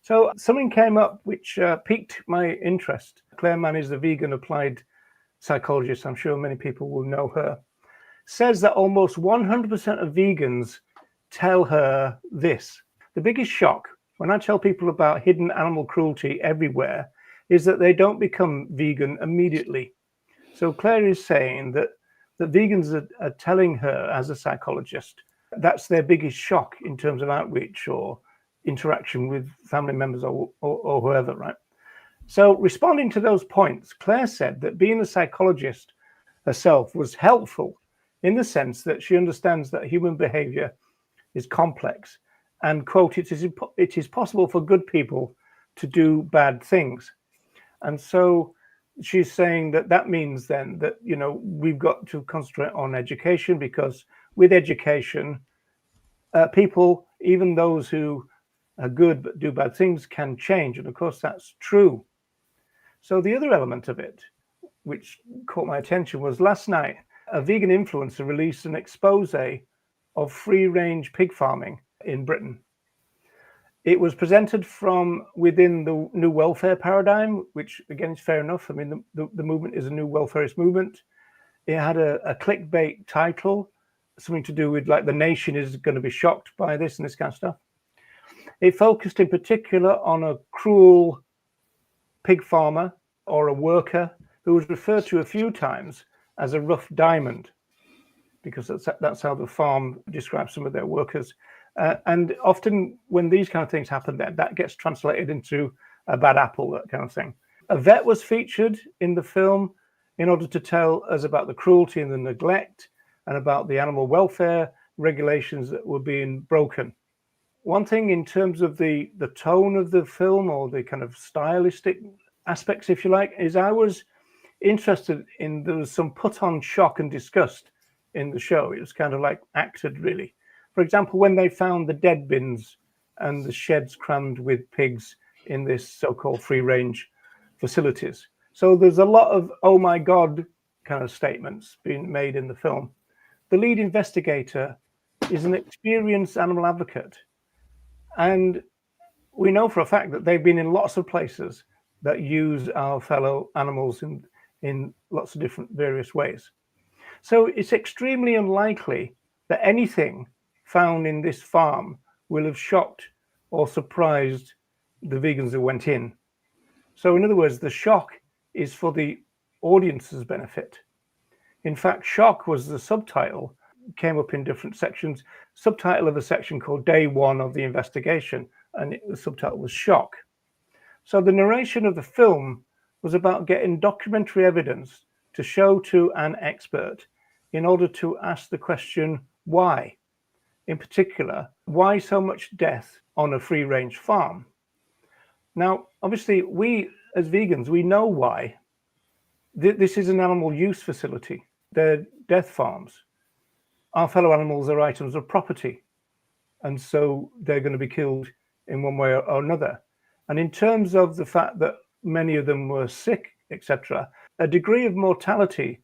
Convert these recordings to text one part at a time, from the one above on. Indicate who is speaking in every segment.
Speaker 1: So something came up which piqued my interest. Claire Mann is a vegan applied psychologist. I'm sure many people will know her. Says that almost 100% of vegans tell her this. The biggest shock when I tell people about hidden animal cruelty everywhere is that they don't become vegan immediately. So Claire is saying that vegans are telling her, as a psychologist, that's their biggest shock in terms of outreach or interaction with family members or whoever, right? So responding to those points, Claire said that being a psychologist herself was helpful in the sense that she understands that human behavior is complex and, quote, it is possible for good people to do bad things. And so she's saying that means then that, you know, we've got to concentrate on education, because with education, people, even those who are good but do bad things, can change. And of course, that's true. So the other element of it, which caught my attention, was last night, a vegan influencer released an expose of free-range pig farming in Britain. It was presented from within the new welfare paradigm, which again is fair enough. I mean, the movement is a new welfarist movement. It had a clickbait title, something to do with like the nation is going to be shocked by this and this kind of stuff. It focused in particular on a cruel pig farmer or a worker who was referred to a few times as a rough diamond, because that's how the farm describes some of their workers. And often when these kind of things happen, that gets translated into a bad apple, that kind of thing. A vet was featured in the film in order to tell us about the cruelty and the neglect and about the animal welfare regulations that were being broken. One thing in terms of the tone of the film, or the kind of stylistic aspects, if you like, is I was interested in, there was some put on shock and disgust in the show. It was kind of like acted, really. For example, when they found the dead bins and the sheds crammed with pigs in this so-called free-range facilities. So there's a lot of, oh my God, kind of statements being made in the film. The lead investigator is an experienced animal advocate. And we know for a fact that they've been in lots of places that use our fellow animals in lots of different various ways. So it's extremely unlikely that anything found in this farm will have shocked or surprised the vegans who went in. So in other words, the shock is for the audience's benefit. In fact, shock was the subtitle, came up in different sections, subtitle of a section called Day One of the Investigation, and the subtitle was Shock. So the narration of the film was about getting documentary evidence to show to an expert in order to ask the question, why? In particular, why so much death on a free-range farm? Now, obviously, we as vegans, we know why. This is an animal use facility. They're death farms. Our fellow animals are items of property, and so they're going to be killed in one way or another. And in terms of the fact that many of them were sick, etc., a degree of mortality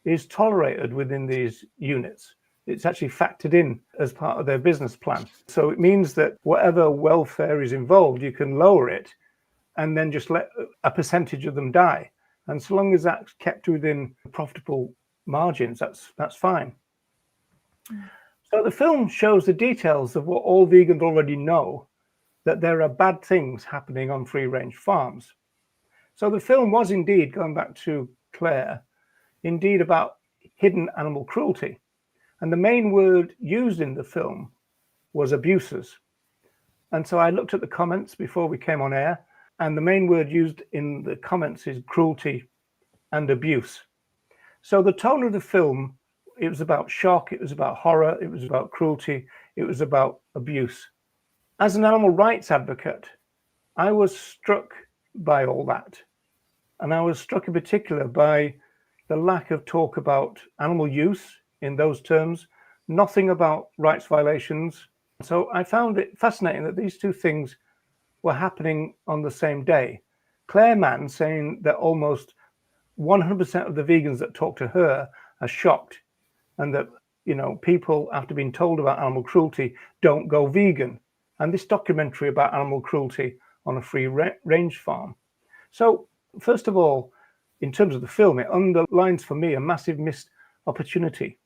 Speaker 1: is tolerated within these units. It's actually factored in as part of their business plan. So it means that whatever welfare is involved, you can lower it and then just let a percentage of them die. And so long as that's kept within profitable margins, that's fine. So the film shows the details of what all vegans already know, that there are bad things happening on free-range farms. So the film was indeed, going back to Claire, indeed about hidden animal cruelty. And the main word used in the film was abuses. And so I looked at the comments before we came on air, and the main word used in the comments is cruelty and abuse. So the tone of the film, it was about shock, it was about horror, it was about cruelty, it was about abuse. As an animal rights advocate, I was struck by all that. And I was struck in particular by the lack of talk about animal use in those terms, nothing about rights violations. So I found it fascinating that these two things were happening on the same day. Claire Mann saying that almost 100% of the vegans that talk to her are shocked, and that, you know, people, after being told about animal cruelty, don't go vegan. And this documentary about animal cruelty on a free range farm. So first of all, in terms of the film, it underlines for me a massive missed opportunity.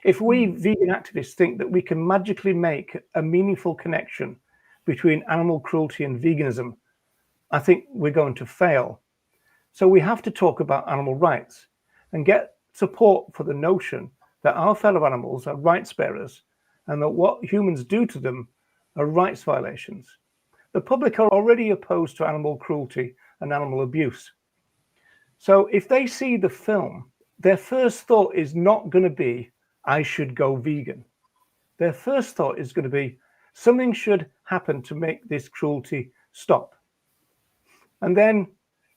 Speaker 1: If we vegan activists think that we can magically make a meaningful connection between animal cruelty and veganism, I think we're going to fail. So we have to talk about animal rights and get support for the notion that our fellow animals are rights bearers and that what humans do to them are rights violations. The public are already opposed to animal cruelty and animal abuse. So if they see the film, their first thought is not going to be, I should go vegan. Their first thought is going to be, something should happen to make this cruelty stop. And then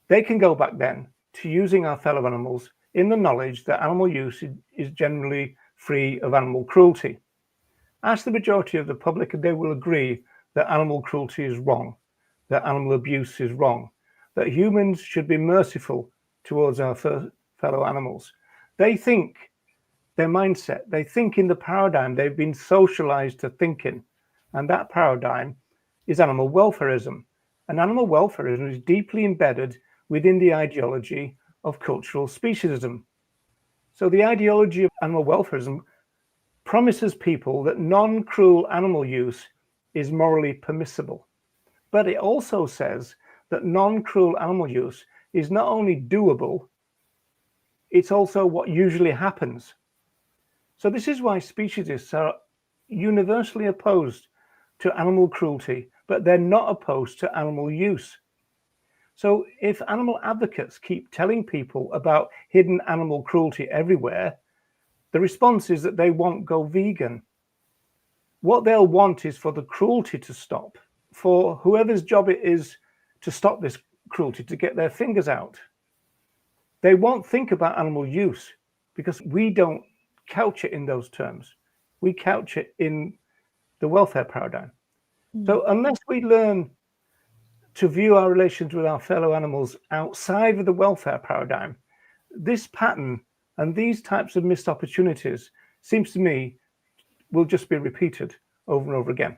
Speaker 1: they can go back then to using our fellow animals in the knowledge that animal use is generally free of animal cruelty. Ask the majority of the public and they will agree that animal cruelty is wrong, that animal abuse is wrong, that humans should be merciful towards our fellow animals. They think, their mindset, they think in the paradigm they've been socialized to think in, and that paradigm is animal welfarism. And animal welfarism is deeply embedded within the ideology of cultural speciesism. So the ideology of animal welfarism promises people that non-cruel animal use is morally permissible. But it also says that non-cruel animal use is not only doable, it's also what usually happens. So this is why speciesists are universally opposed to animal cruelty, but they're not opposed to animal use. So if animal advocates keep telling people about hidden animal cruelty everywhere, the response is that they won't go vegan. What they'll want is for the cruelty to stop, for whoever's job it is to stop this cruelty, to get their fingers out. They won't think about animal use because we don't couch it in those terms. We couch it in the welfare paradigm. So unless we learn to view our relations with our fellow animals outside of the welfare paradigm, this pattern and these types of missed opportunities, seems to me, will just be repeated over and over again.